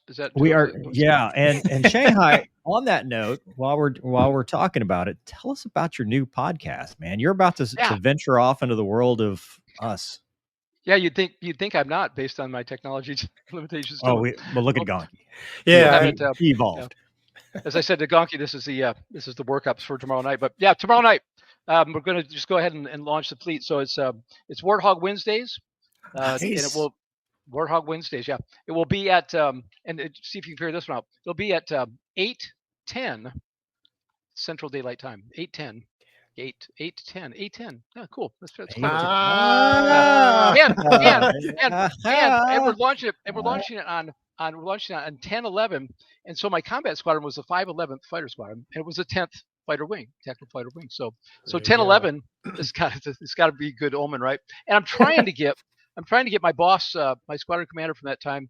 Is that we are? Yeah, and Shanghai. On that note, while we're talking about it, tell us about your new podcast, man. You're about to venture off into the world of us. Yeah, you'd think I'm not, based on my technology limitations. Oh, well, look at Gonky. Yeah, he evolved. As I said to Gonky, this is the workups for tomorrow night. But yeah, tomorrow night we're going to just go ahead and launch the fleet. So it's Warthog Wednesdays, nice. And it will Warthog Wednesdays. Yeah, it will be at see if you can figure this one out. It'll be at 8:10 Central Daylight Time. 8:10. 8:10. Yeah, cool. That's clever. And we're launching it. And we're launching it on 10/11. And so my combat squadron was the 511th Fighter Squadron, and it was the 10th Fighter Wing, Tactical Fighter Wing. So 10/11 it's got to be a good omen, right? And I'm trying to get my boss, my squadron commander from that time,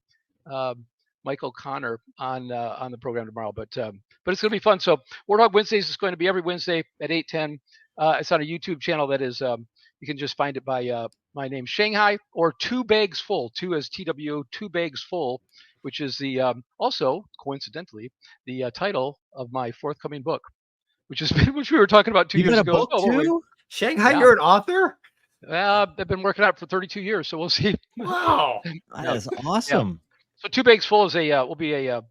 Mike O'Connor, on the program tomorrow. But it's going to be fun. So Warthog Wednesdays is going to be every Wednesday at 8:10. It's on a YouTube channel that is, you can just find it by my name, Shanghai, or Two Bags Full. Two as TWO, Two Bags Full, which is the also coincidentally the title of my forthcoming book, which we were talking about 2 years ago. Too? Shanghai, you're an author? I've been working out for 32 years, so we'll see. Wow, that is awesome. Yeah. So Two Bags Full is will be a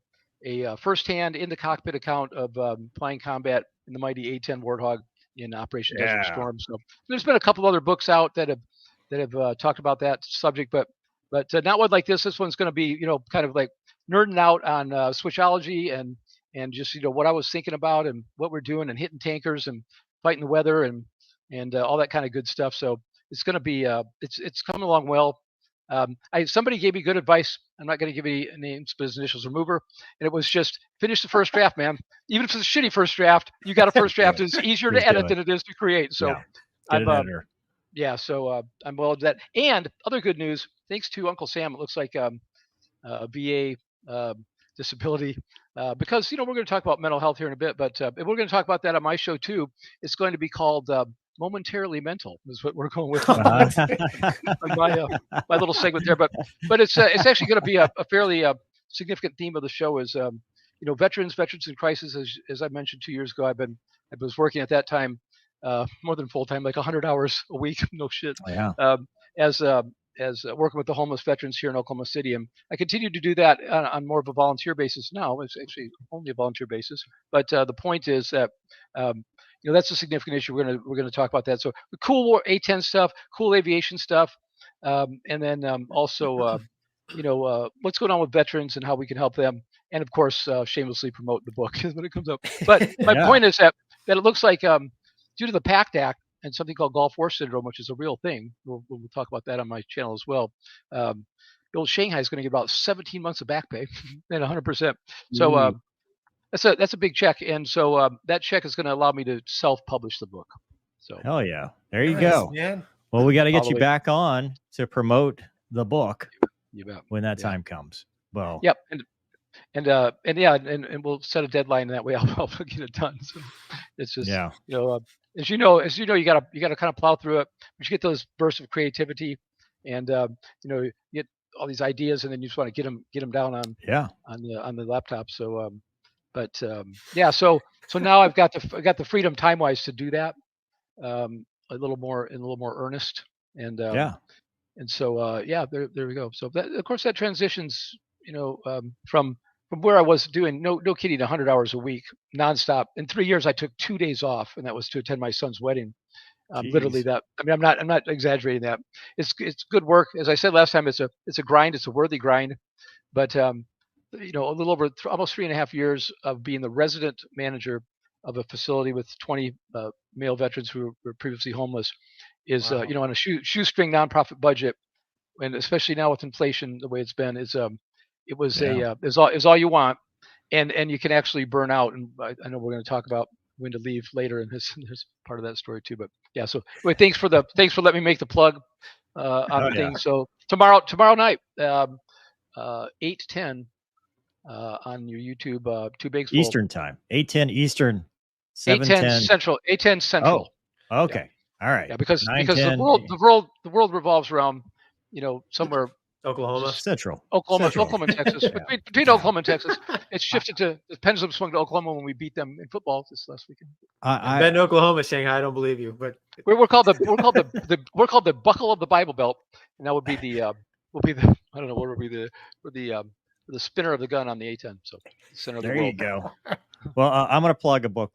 firsthand in the cockpit account of flying combat in the mighty A-10 Warthog in Operation Desert Storm. So there's been a couple other books out that have talked about that subject, but not one like this. This one's going to be, kind of like nerding out on switchology and just, what I was thinking about and what we're doing and hitting tankers and fighting the weather and all that kind of good stuff. So it's going to be, it's coming along well. Somebody gave me good advice. I'm not going to give any names, but his initials are Mover. And it was just finish the first draft, man. Even if it's a shitty first draft, you got a first draft. It's easier to edit than it is to create. So I'm well into that. And other good news, thanks to Uncle Sam, it looks like a VA disability, because, we're going to talk about mental health here in a bit, but we're going to talk about that on my show too. It's going to be called Momentarily Mental is what we're going with my little segment there. But it's actually going to be a fairly significant theme of the show is, veterans in crisis. As I mentioned 2 years ago, I was working at that time more than full time, like 100 hours a week. No shit. As working with the homeless veterans here in Oklahoma City, and I continue to do that on more of a volunteer basis now. It's actually only a volunteer basis, but the point is that that's a significant issue. We're gonna talk about that. So the cool A-10 stuff, cool aviation stuff, and then also what's going on with veterans and how we can help them, and of course shamelessly promote the book when it comes up. But my point is that it looks like due to the PACT Act and something called Gulf War Syndrome, which is a real thing. We'll talk about that on my channel as well. The old Shanghai is going to get about 17 months of back pay and 100%. So that's a big check, and so that check is going to allow me to self-publish the book. So hell yeah, there you go. Man. Well, we got to get you back on to promote the book. You bet. When that time comes. Well. Yep. And we'll set a deadline, and that way I'll get it done. So it's just as you know, you gotta kind of plow through it. You get those bursts of creativity, and you get all these ideas, and then you just want to get them down on the laptop. So so now I've got the freedom time wise to do that a little more earnest, and so there we go. So that, of course, that transitions from where I was doing no kidding 100 hours a week nonstop. In 3 years, I took 2 days off, and that was to attend my son's wedding. Literally that. I mean, I'm not exaggerating that. It's good work. As I said last time, it's a grind. It's a worthy grind, but a little over almost 3.5 years of being the resident manager of a facility with 20 male veterans who were previously homeless is on a shoestring nonprofit budget, and especially now with inflation the way it's been, is all you want, and you can actually burn out. And I know we're going to talk about when to leave later in this part of that story too. But yeah, so anyway, thanks for letting me make the plug on things. So tomorrow night, 8:10 on your YouTube, Two Bigs Full. Eastern time, 8:10 Eastern, 7:10 Central. 8:10 Central. Oh, okay, all right. Yeah, because the world revolves around somewhere Oklahoma. Central. Oklahoma and Texas. Between Oklahoma and Texas, it's shifted to the pendulum swung to Oklahoma when we beat them in football this last weekend. I've been to Oklahoma, Shanghai. I don't believe you, but we're called the buckle of the Bible Belt, and that would be the I don't know what would be the spinner of the gun on the A-10. So center of the world. There you go. Well, I'm going to plug a book